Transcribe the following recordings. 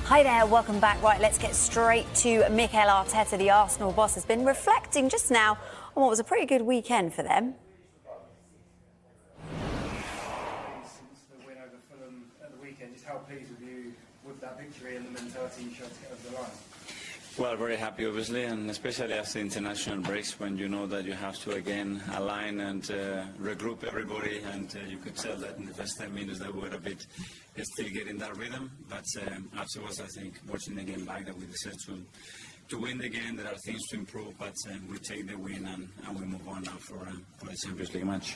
Hi there, welcome back. Right, let's get straight to Mikel Arteta. The Arsenal boss has been reflecting just now on what was a pretty good weekend for them. Since the win over Fulham at the weekend, just how pleased with you with that victory and the mentality you showed to get over the line? Well, very happy, obviously, and especially after international breaks, when you know that you have to again align and regroup everybody, and you could tell that in the first 10 minutes that we were a bit still getting that rhythm. But afterwards, I think watching the game back, that we deserve to win the game. There are things to improve, but we take the win and we move on now for the Champions League match.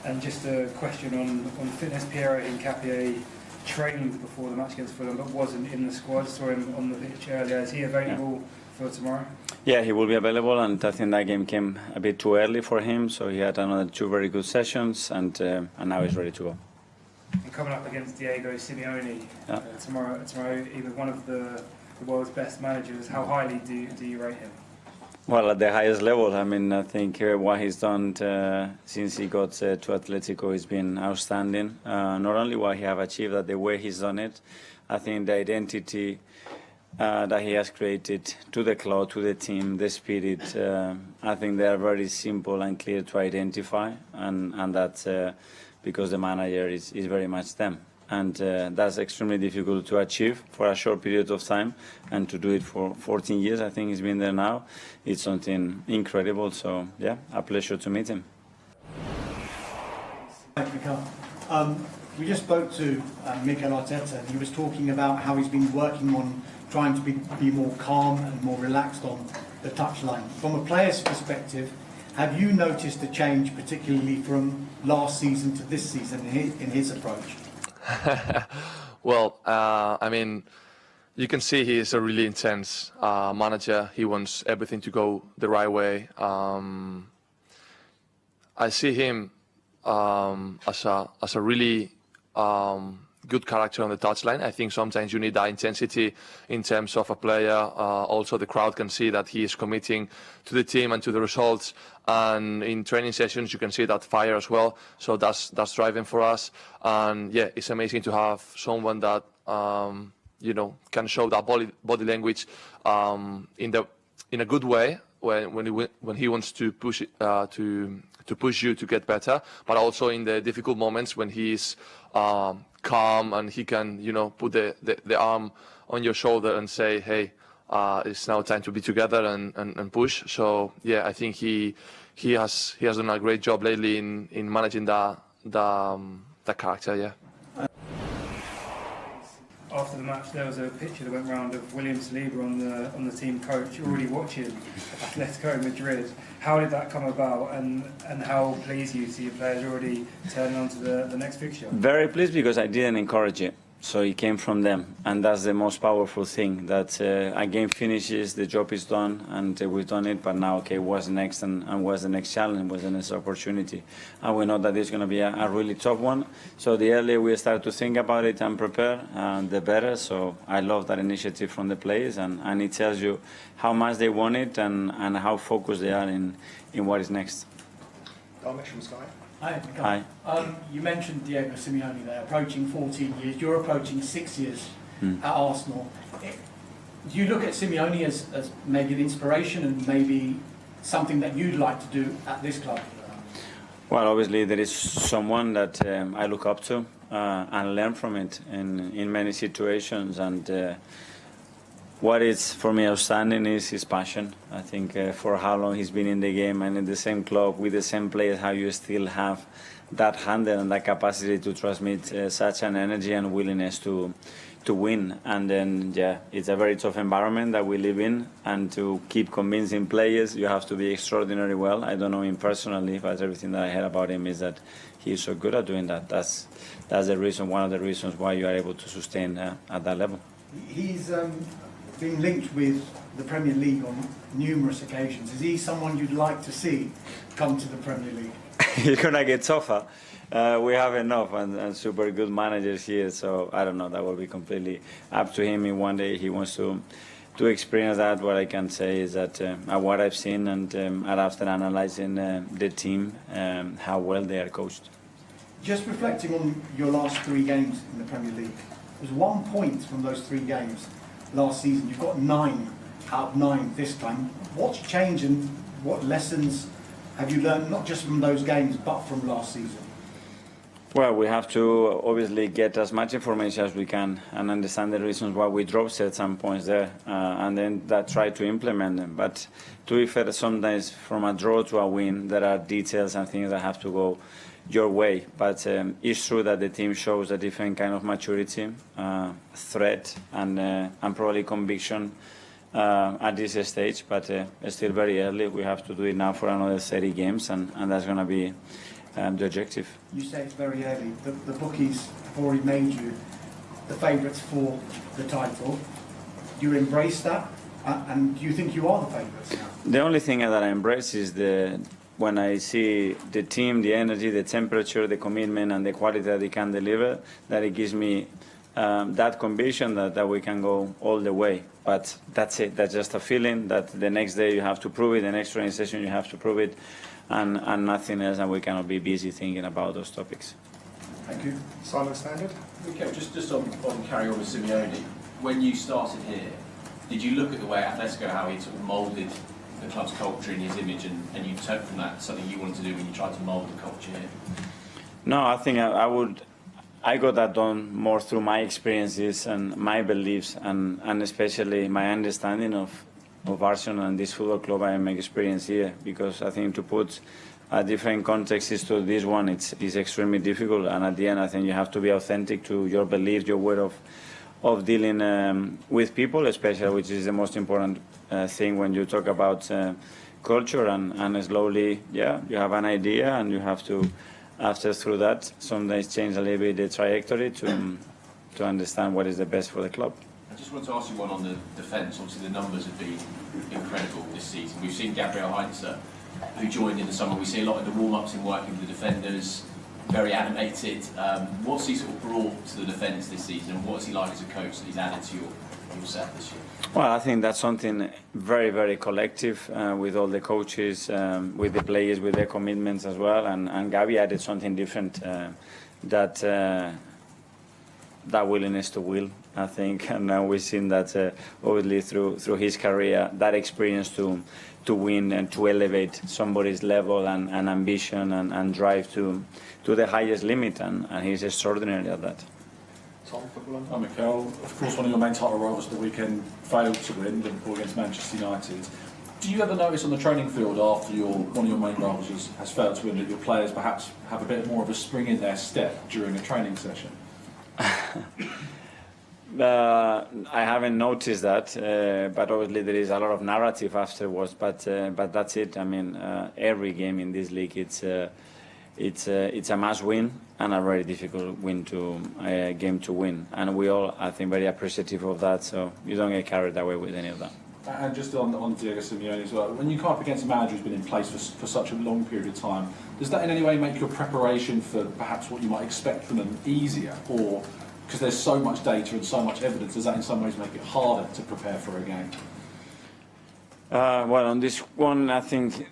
And just a question on fitness. Piero Hincapié trained before the match against Fulham, but wasn't in the squad. Saw him on the pitch earlier. Is he available for tomorrow? Yeah, he will be available, and I think that game came a bit too early for him, so he had another 2 very good sessions, and now he's ready to go. And coming up against Diego Simeone tomorrow, either one of the world's best managers. How highly do you rate him? Well, at the highest level. I mean, I think what he's done since he got to Atlético has been outstanding. Not only what he have achieved, but the way he's done it. I think the identity that he has created to the club, to the team, the spirit, I think they are very simple and clear to identify, and that's because the manager is very much them. And that's extremely difficult to achieve for a short period of time, and to do it for 14 years, I think he's been there now. It's something incredible. So, yeah, a pleasure to meet him. Thank you, Mikel. We just spoke to Mikel Arteta, and he was talking about how he's been working on trying to be more calm and more relaxed on the touchline. From a player's perspective, have you noticed a change, particularly from last season to this season, in his approach? Well, I mean, you can see he is a really intense manager. He wants everything to go the right way. I see him as a really good character on the touchline. I think sometimes you need that intensity in terms of a player. Also, the crowd can see that he is committing to the team and to the results. And in training sessions, you can see that fire as well. So that's driving for us. And yeah, it's amazing to have someone that can show that body language in a good way when he wants to push to push you to get better, but also in the difficult moments when he's calm and he can put the arm on your shoulder and say, hey, it's now time to be together and push. So yeah, I think he has done a great job lately in managing that character. Yeah. After the match, there was a picture that went round of William Saliba on the team coach already watching Atlético Madrid. How did that come about, and how pleased you see your players already turning on to the next fixture? Very pleased, because I didn't encourage it. So it came from them, and that's the most powerful thing, that a game finishes, the job is done, and we've done it, but now, okay, what's next, and what's the next challenge, what's the next opportunity? And we know that it's going to be a really tough one, so the earlier we start to think about it and prepare, the better. So I love that initiative from the players, and it tells you how much they want it and how focused they are in what is next. Garmish from Sky. Hi, Mikel. Hi. You mentioned Diego Simeone there, approaching 14 years. You're approaching 6 years at Arsenal. Do you look at Simeone as maybe an inspiration and maybe something that you'd like to do at this club? Well, obviously there is someone that I look up to and learn from it in many situations, and what is for me outstanding is his passion. I think for how long he's been in the game and in the same club with the same players, how you still have that handle and that capacity to transmit such an energy and willingness to win. And then, yeah, it's a very tough environment that we live in, and to keep convincing players, you have to be extraordinarily well. I don't know him personally, but everything that I heard about him is that he's so good at doing that. That's the reason, one of the reasons why you are able to sustain at that level. He's been linked with the Premier League on numerous occasions. Is he someone you'd like to see come to the Premier League? It's going to get tougher. We have enough and super good managers here, so I don't know. That will be completely up to him. In one day he wants to experience that. What I can say is that what I've seen, and after analyzing the team, how well they are coached. Just reflecting on your last 3 games in the Premier League, It was 1 point from those 3 games last season. You've got 9 out of 9 this time. What's changed and what lessons have you learned, not just from those games, but from last season? Well, we have to obviously get as much information as we can and understand the reasons why we dropped certain points there, and then try to implement them. But to be fair, sometimes from a draw to a win, there are details and things that have to go your way. But it's true that the team shows a different kind of maturity, threat, and probably conviction at this stage. But it's still very early. We have to do it now for another 30 games, and that's going to be the objective. You say it's very early. The bookies have already made you the favourites for the title. Do you embrace that? And do you think you are the favourites now? The only thing that I embrace is when I see the team, the energy, the temperature, the commitment, and the quality that they can deliver, that it gives me that conviction that we can go all the way. But that's it. That's just a feeling that the next day you have to prove it, the next training session you have to prove it, and nothing else, and we cannot be busy thinking about those topics. Thank you. Simon Standard. Okay, just on carry on with Simeone, when you started here, did you look at the way Atletico, how he sort of moulded the club's culture in his image, and you took from that something you wanted to do when you tried to mould the culture here? No, I think I got that done more through my experiences and my beliefs, and especially my understanding of Arsenal and this football club I am experiencing here, because I think to put a different context to this one, it's extremely difficult, and at the end I think you have to be authentic to your beliefs, your way of dealing with people, especially, which is the most important thing when you talk about culture, and slowly, yeah, you have an idea and you have to, after through that, sometimes change a little bit the trajectory to understand what is the best for the club. I just want to ask you one on the defence. Obviously, the numbers have been incredible this season. We've seen Gabriel Heinze, who joined in the summer. We see a lot of the warm-ups in working with the defenders, very animated. What's he sort of brought to the defence this season, and what's he like as a coach that he's added to your set this year? Well, I think that's something very, very collective with all the coaches, with the players, with their commitments as well. And Gabi added something different, that willingness to will, I think. And now we've seen that obviously through his career, that experience to win and to elevate somebody's level and ambition and drive to the highest limit. And he's extraordinary at that. Tom, football. Hi Mikel. Of course, one of your main title rivals the weekend failed to win, Liverpool against Manchester United. Do you ever notice on the training field after one of your main rivals has failed to win that your players perhaps have a bit more of a spring in their step during a training session? I haven't noticed that, but obviously there is a lot of narrative afterwards. But that's it. I mean, every game in this league, it's a must-win and a very difficult game to win. And we all, I think, very appreciative of that. So you don't get carried away with any of that. And just on Diego Simeone as well, when you come up against a manager who's been in place for such a long period of time, does that in any way make your preparation for perhaps what you might expect from them easier? Or, because there's so much data and so much evidence, does that in some ways make it harder to prepare for a game? Well, on this one, I think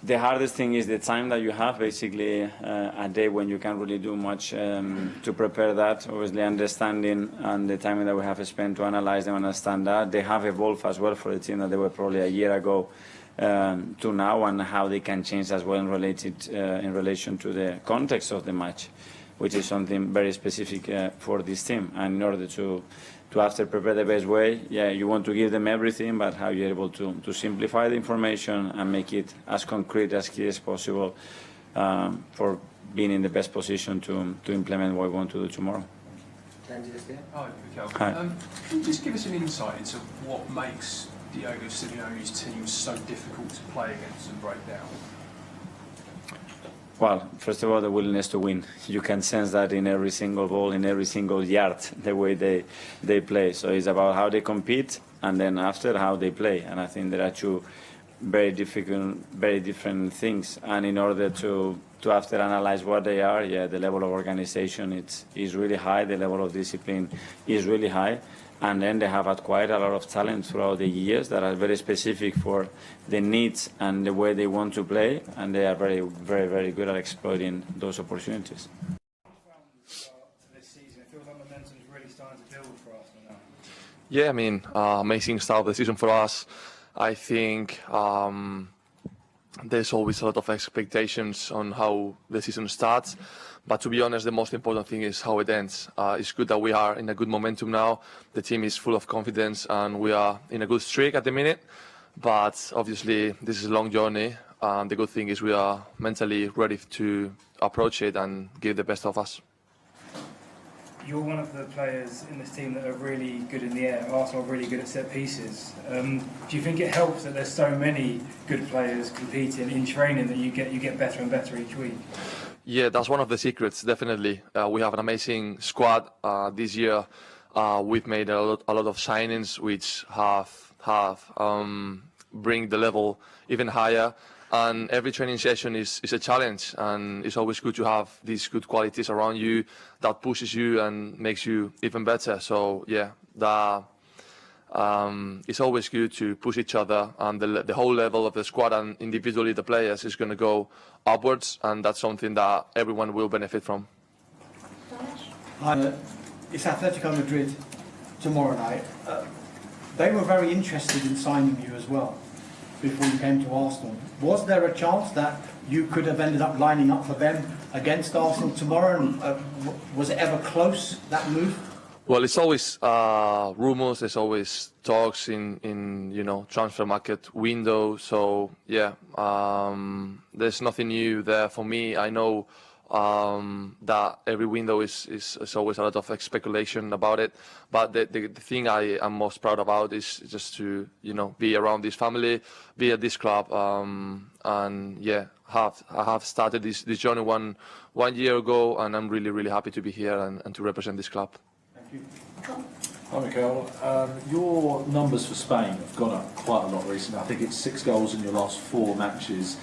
the hardest thing is the time that you have, basically a day when you can't really do much to prepare that. Obviously, understanding and the time that we have spent to analyze them and understand that. They have evolved as well for the team that they were probably a year ago to now, and how they can change as well in relation to the context of the match, which is something very specific for this team. And in order to after prepare the best way, yeah, you want to give them everything, but how you're able to simplify the information and make it as concrete, as clear as possible for being in the best position to implement what we want to do tomorrow. Hi, Mikel. Hi. Can you just give us an insight into what makes Diego Simeone's team so difficult to play against and break down? Well, first of all, the willingness to win. You can sense that in every single ball, in every single yard, the way they play. So it's about how they compete, and then after how they play. And I think there are two very different things. And in order to after analyze what they are, yeah, the level of organization is really high. The level of discipline is really high. And then they have acquired a lot of talent throughout the years that are very specific for the needs and the way they want to play, and they are very, very, very good at exploiting those opportunities. This season, it feels like momentum's really starting to build Yeah, I mean, amazing start of the season for us. I think there's always a lot of expectations on how the season starts. But to be honest, the most important thing is how it ends. It's good that we are in a good momentum now. The team is full of confidence and we are in a good streak at the minute. But obviously, this is a long journey. The good thing is we are mentally ready to approach it and give the best of us. You're one of the players in this team that are really good in the air. Arsenal are really good at set pieces. Do you think it helps that there's so many good players competing in training that you get better and better each week? Yeah, that's one of the secrets, definitely. We have an amazing squad this year. We've made a lot of signings which have bring the level even higher. And every training session is a challenge, and it's always good to have these good qualities around you that pushes you and makes you even better. So yeah, it's always good to push each other, and the whole level of the squad and individually the players is going to go upwards, and that's something that everyone will benefit from. It's Atletico Madrid tomorrow night. They were very interested in signing you as well before you came to Arsenal. Was there a chance that you could have ended up lining up for them against Arsenal tomorrow? And was it ever close, that move? Well, it's always rumours. There's always talks in transfer market window. So yeah, there's nothing new there for me. I know that every window is always a lot of speculation about it. But the thing I am most proud about is just to be around this family, be at this club, and yeah, I have started this journey one year ago, and I'm really happy to be here and to represent this club. Thank you. Hi Mikel, your numbers for Spain have gone up quite a lot recently. I think it's 6 goals in your last 4 matches.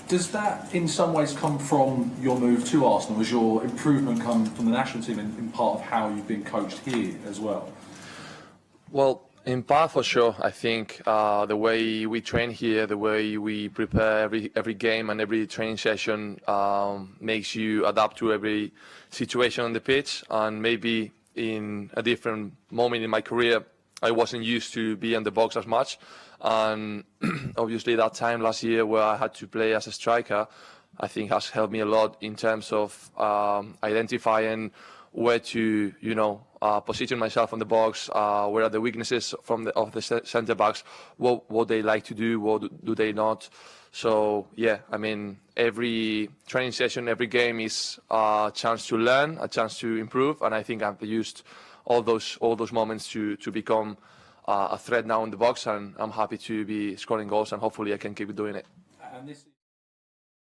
Does that in some ways come from your move to Arsenal? Has your improvement come from the national team in part of how you've been coached here as well? Well, in part for sure. I think the way we train here, the way we prepare every game and every training session makes you adapt to every situation on the pitch. And maybe in a different moment in my career, I wasn't used to be in the box as much. And obviously that time last year where I had to play as a striker, I think has helped me a lot in terms of identifying where to, position myself on the box, where are the weaknesses of the centre backs, what they like to do, what do they not. So yeah, I mean, every training session, every game is a chance to learn, a chance to improve, and I think I've used all those moments to become a threat now in the box, and I'm happy to be scoring goals, and hopefully I can keep doing it.